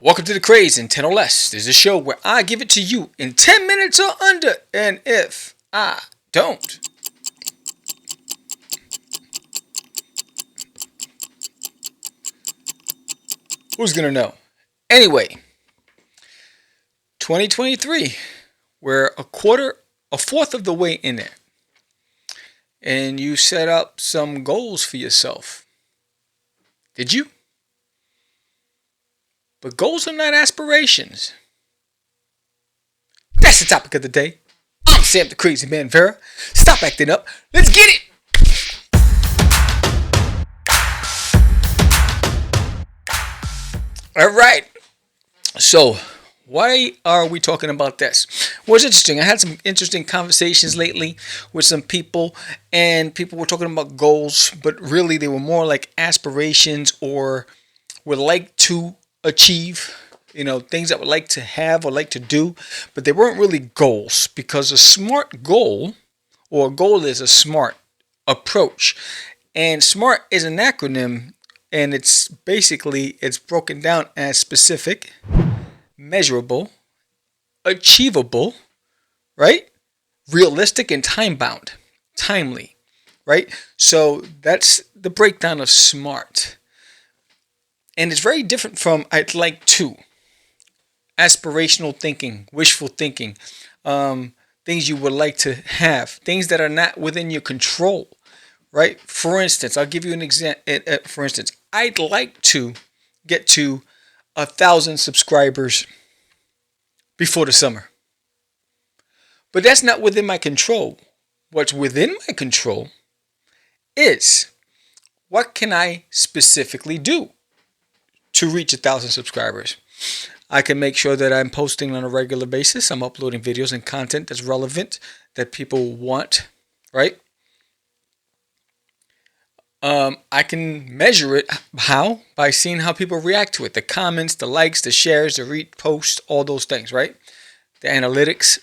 Welcome to the Craze in 10 or Less. This is a show where I give it to you in 10 minutes or under. And if I don't, who's going to know? Anyway, 2023, we're a fourth of the way in there. And you set up some goals for yourself. Did you? But goals are not aspirations. That's the topic of the day. I'm Sam the Crazy Man Vera. Stop acting up. Let's get it. All right. So, why are we talking about this? Well, it's interesting. I had some interesting conversations lately with some people, and people were talking about goals, but really they were more like aspirations or would like to achieve, things that would like to have or like to do, but they weren't really goals, because a smart goal or a goal is a smart approach, and SMART is an acronym, and it's broken down as specific, measurable, achievable, right? Realistic and timely, right? So that's the breakdown of SMART. And it's very different from I'd like to. Aspirational thinking, wishful thinking, things you would like to have, things that are not within your control, right? For instance, I'll give you an example. For instance, I'd like to get to 1,000 subscribers before the summer. But that's not within my control. What's within my control is what can I specifically do to reach 1,000 subscribers. I can make sure that I'm posting on a regular basis. I'm uploading videos and content that's relevant, that people want, right? I can measure it. How? By seeing how people react to it. The comments, the likes, the shares, the reposts, all those things, right? The analytics.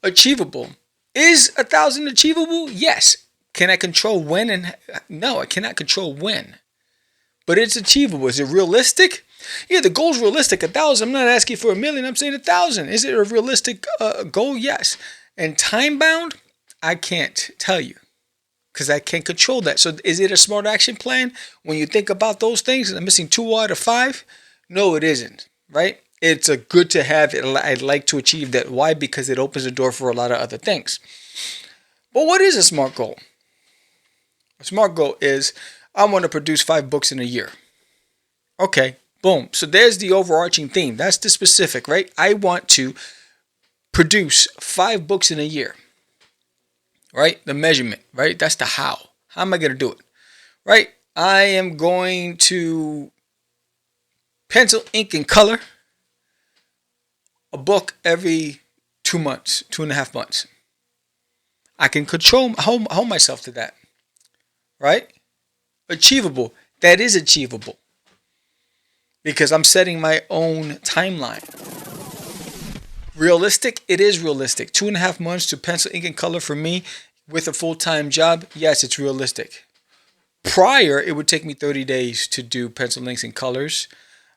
Achievable. Is 1,000 achievable? Yes. Can I control when? No, I cannot control when. But it's achievable. Is it realistic? Yeah, the goal's realistic. 1,000. I'm not asking for 1,000,000. I'm saying 1,000. Is it a realistic goal? Yes. And time bound? I can't tell you, because I can't control that. So is it a smart action plan when you think about those things? And I'm missing 2 out of 5? No, it isn't. Right? It's a good to have. I'd like to achieve that. Why? Because it opens the door for a lot of other things. But what is a smart goal? A smart goal is I want to produce 5 books in a year. Okay, boom. So there's the overarching theme. That's the specific, right? I want to produce 5 books in a year. Right? The measurement, right? That's the how. How am I going to do it? Right? I am going to pencil, ink, and color a book every 2 months, 2.5 months. I can hold myself to that. Right? Achievable. That is achievable, because I'm setting my own timeline. Realistic. It is realistic. 2.5 months to pencil, ink, and color for me with a full-time job. Yes, it's realistic. Prior, it would take me 30 days to do pencil, inks, and colors,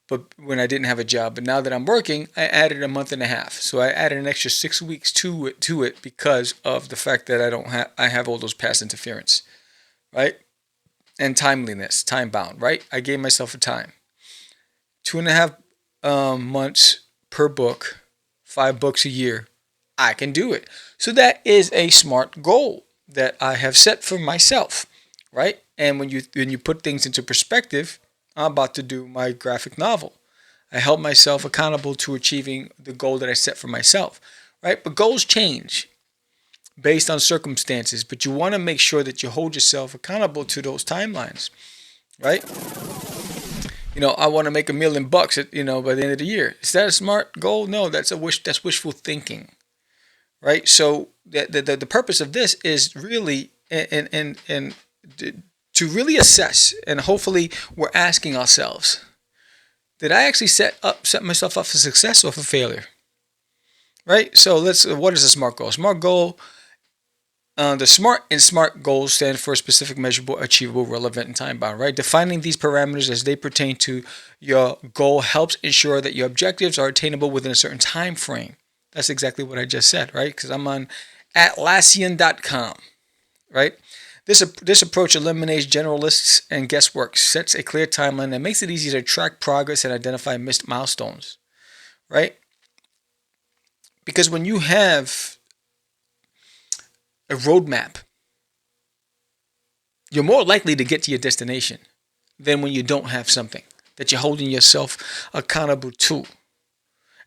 but when I didn't have a job. But now that I'm working, I added a month and a half. So I added an extra 6 weeks to it because of the fact that I have all those past interference, right? And timeliness, time bound, right? I gave myself a time. 2.5 months per book, 5 books a year. I can do it. So that is a smart goal that I have set for myself, right? And when you put things into perspective, I'm about to do my graphic novel. I held myself accountable to achieving the goal that I set for myself, right? But goals change based on circumstances, but you want to make sure that you hold yourself accountable to those timelines, right? I want to make $1 million bucks, by the end of the year. Is that a smart goal? No, that's wishful thinking, right? So the purpose of this is really and to really assess, and hopefully we're asking ourselves, did I actually set myself up for success or for failure? Right? So what is a smart goal? A smart goal The SMART and SMART goals stand for specific, measurable, achievable, relevant, and time bound, right? Defining these parameters as they pertain to your goal helps ensure that your objectives are attainable within a certain time frame. That's exactly what I just said, right? Because I'm on Atlassian.com, right? This approach eliminates general lists and guesswork, sets a clear timeline, and makes it easy to track progress and identify missed milestones, right? Because when you have a roadmap, you're more likely to get to your destination than when you don't have something that you're holding yourself accountable to.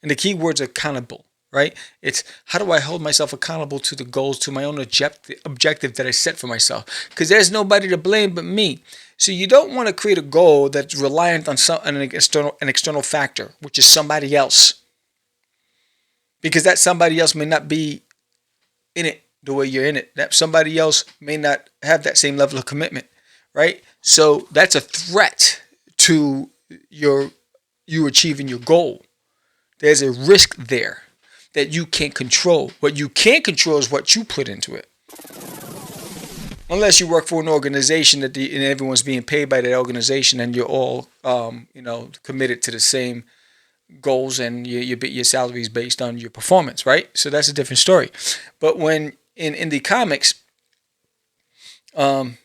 And the key word's accountable, right? It's how do I hold myself accountable to the goals, to my own objective that I set for myself? Because there's nobody to blame but me. So you don't want to create a goal that's reliant on an external factor, which is somebody else. Because that somebody else may not be in it the way you're in it. That somebody else may not have that same level of commitment, right? So that's a threat to you achieving your goal. There's a risk there that you can't control. What you can't control is what you put into it. Unless you work for an organization and everyone's being paid by that organization, and you're all committed to the same goals, and your salary is based on your performance, right? So that's a different story. But when in the comics, when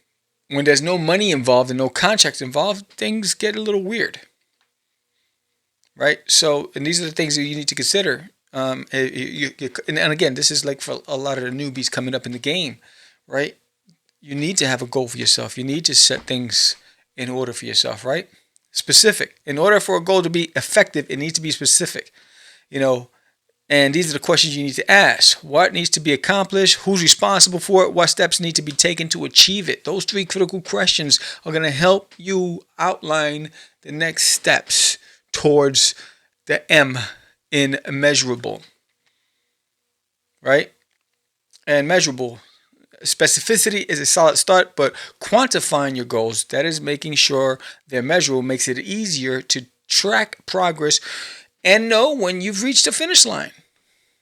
there's no money involved and no contracts involved, things get a little weird, right? So, and these are the things that you need to consider. And again, this is like for a lot of the newbies coming up in the game, right? You need to have a goal for yourself. You need to set things in order for yourself, right? Specific. In order for a goal to be effective, it needs to be specific, and these are the questions you need to ask. What needs to be accomplished? Who's responsible for it? What steps need to be taken to achieve it? Those 3 critical questions are going to help you outline the next steps towards the M in measurable, right? And measurable. Specificity is a solid start, but quantifying your goals, that is making sure they're measurable, makes it easier to track progress and know when you've reached the finish line.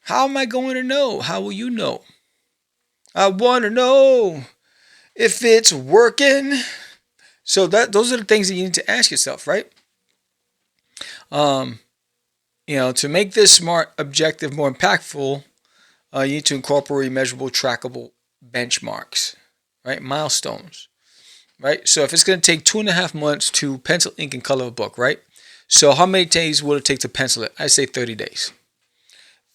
How am I going to know? How will you know? I want to know if it's working. So those are the things that you need to ask yourself, right? To make this SMART objective more impactful, you need to incorporate measurable, trackable benchmarks, right? Milestones, right? So if it's going to take 2.5 months to pencil, ink, and color a book, right? So how many days will it take to pencil it? I say 30 days.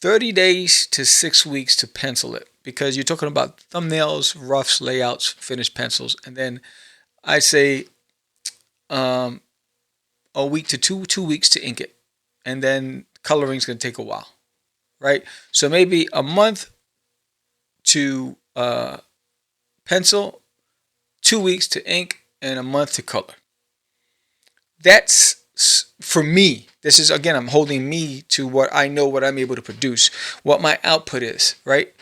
30 days to 6 weeks to pencil it, because you're talking about thumbnails, roughs, layouts, finished pencils, and then I say a week to 2 weeks to ink it, and then coloring is going to take a while, right? So maybe a month to pencil, 2 weeks to ink, and a month to color. That's for me. This is, again, I'm holding me to what I know, what I'm able to produce, what my output is, right?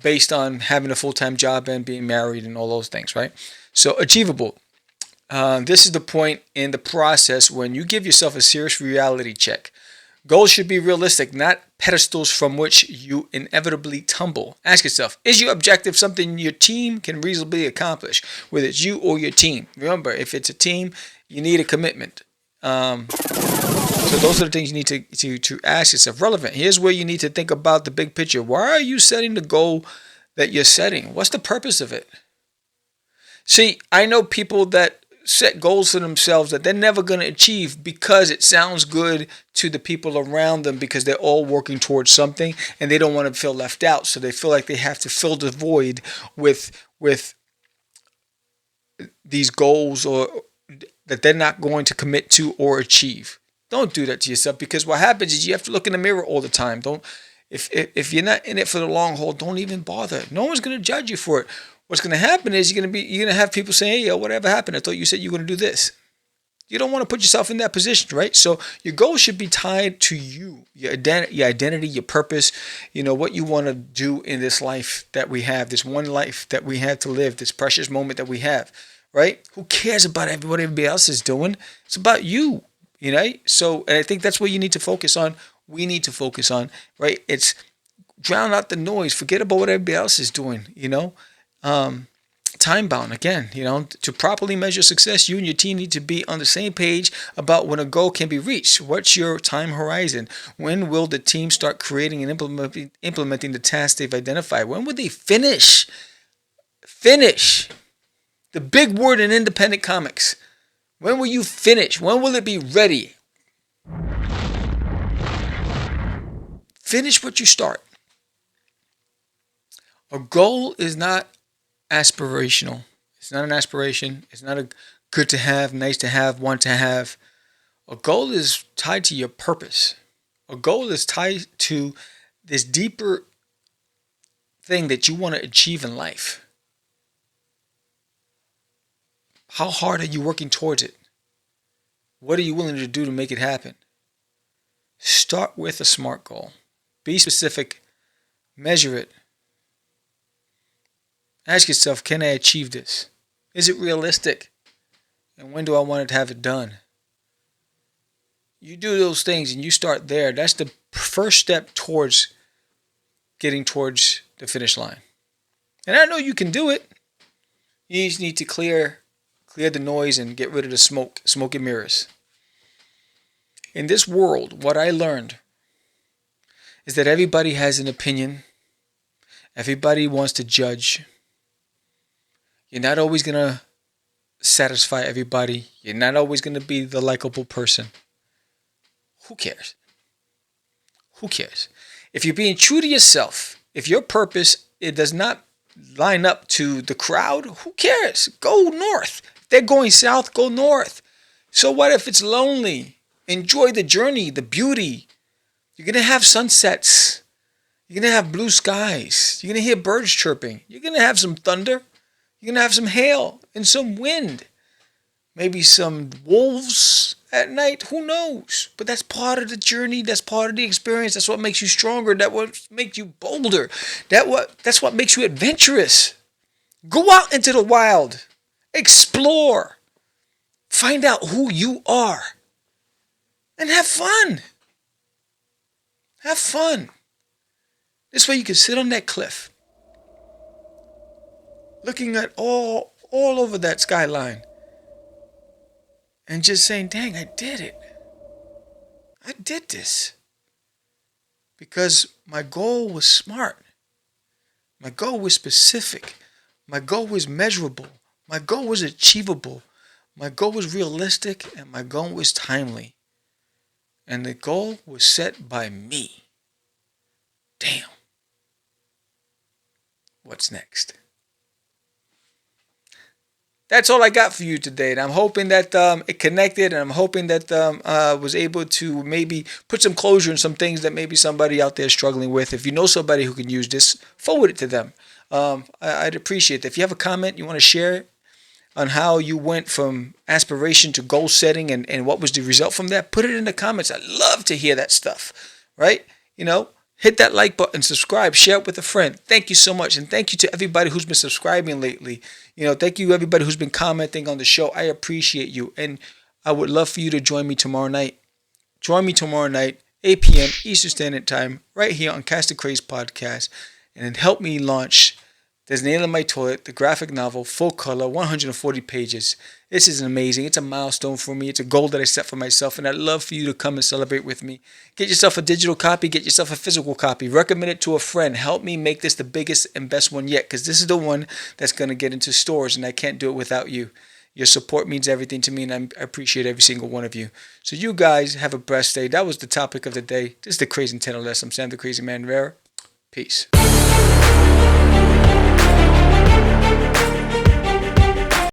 Based on having a full-time job and being married and all those things, right? So achievable. This is the point in the process when you give yourself a serious reality check. Goals should be realistic, not pedestals from which you inevitably tumble. Ask yourself, is your objective something your team can reasonably accomplish, whether it's you or your team? Remember, if it's a team, you need a commitment. So those are the things you need to ask yourself. Relevant. Here's where you need to think about the big picture. Why are you setting the goal that you're setting? What's the purpose of it? See, I know people that set goals for themselves that they're never going to achieve because it sounds good to the people around them, because they're all working towards something and they don't want to feel left out. So they feel like they have to fill the void with these goals or that they're not going to commit to or achieve. Don't do that to yourself, because what happens is you have to look in the mirror all the time. If you're not in it for the long haul, don't even bother. No one's going to judge you for it. What's going to happen is you're going to have people saying, "Hey, yo, whatever happened? I thought you said you were going to do this." You don't want to put yourself in that position, right? So your goal should be tied to you, your identity, your purpose, what you want to do in this life that we have, this one life that we have to live, this precious moment that we have, right? Who cares about what everybody else is doing? It's about you, So, and I think that's what you need to focus on. We need to focus on, right? It's drown out the noise. Forget about what everybody else is doing, time bound again, to properly measure success, you and your team need to be on the same page about when a goal can be reached. What's your time horizon? When will the team start creating and implementing the tasks they've identified? When will they finish the big word in independent comics? When will you finish? When will it be ready? Finish what you start. A goal is not aspirational. It's not an aspiration. It's not a good to have, nice to have, want to have. A goal is tied to your purpose. A goal is tied to this deeper thing that you want to achieve in life. How hard are you working towards it? What are you willing to do to make it happen? Start with a SMART goal. Be specific. Measure it. Ask yourself, can I achieve this? Is it realistic? And when do I want to have it done? You do those things and you start there. That's the first step towards getting towards the finish line. And I know you can do it. You just need to clear the noise and get rid of the smoke and mirrors. In this world, what I learned is that everybody has an opinion. Everybody wants to judge. You're not always going to satisfy everybody. You're not always going to be the likable person. Who cares? Who cares? If you're being true to yourself, if your purpose, it does not line up to the crowd, who cares? Go north. If they're going south, go north. So what if it's lonely? Enjoy the journey, the beauty. You're going to have sunsets. You're going to have blue skies. You're going to hear birds chirping. You're going to have some thunder. You're going to have some hail and some wind. Maybe some wolves at night. Who knows? But that's part of the journey. That's part of the experience. That's what makes you stronger. That's what makes you bolder. That's what makes you adventurous. Go out into the wild. Explore. Find out who you are. And have fun. Have fun. This way you can sit on that cliff, looking at all over that skyline, and just saying, dang, I did it. I did this. Because my goal was smart. My goal was specific. My goal was measurable. My goal was achievable. My goal was realistic, and my goal was timely. And the goal was set by me. Damn. What's next? That's all I got for you today. And I'm hoping that it connected, and I'm hoping that I was able to maybe put some closure in some things that maybe somebody out there is struggling with. If you know somebody who can use this, forward it to them. I'd appreciate it. If you have a comment you want to share on how you went from aspiration to goal setting and what was the result from that, put it in the comments. I'd love to hear that stuff, right? Hit that like button, subscribe, share it with a friend. Thank you so much. And thank you to everybody who's been subscribing lately. Thank you everybody who's been commenting on the show. I appreciate you. And I would love for you to join me tomorrow night. Join me tomorrow night, 8 p.m. Eastern Standard Time, right here on Cast the Craze Podcast. And then help me launch There's Nail in My Toilet, the graphic novel, full color, 140 pages. This is amazing. It's a milestone for me. It's a goal that I set for myself, and I'd love for you to come and celebrate with me. Get yourself a digital copy. Get yourself a physical copy. Recommend it to a friend. Help me make this the biggest and best one yet, because this is the one that's going to get into stores, and I can't do it without you. Your support means everything to me, and I appreciate every single one of you. So you guys have a blessed day. That was the topic of the day. This is the Crazy 10 or Less. I'm Sam the Crazy Man Rivera. Peace.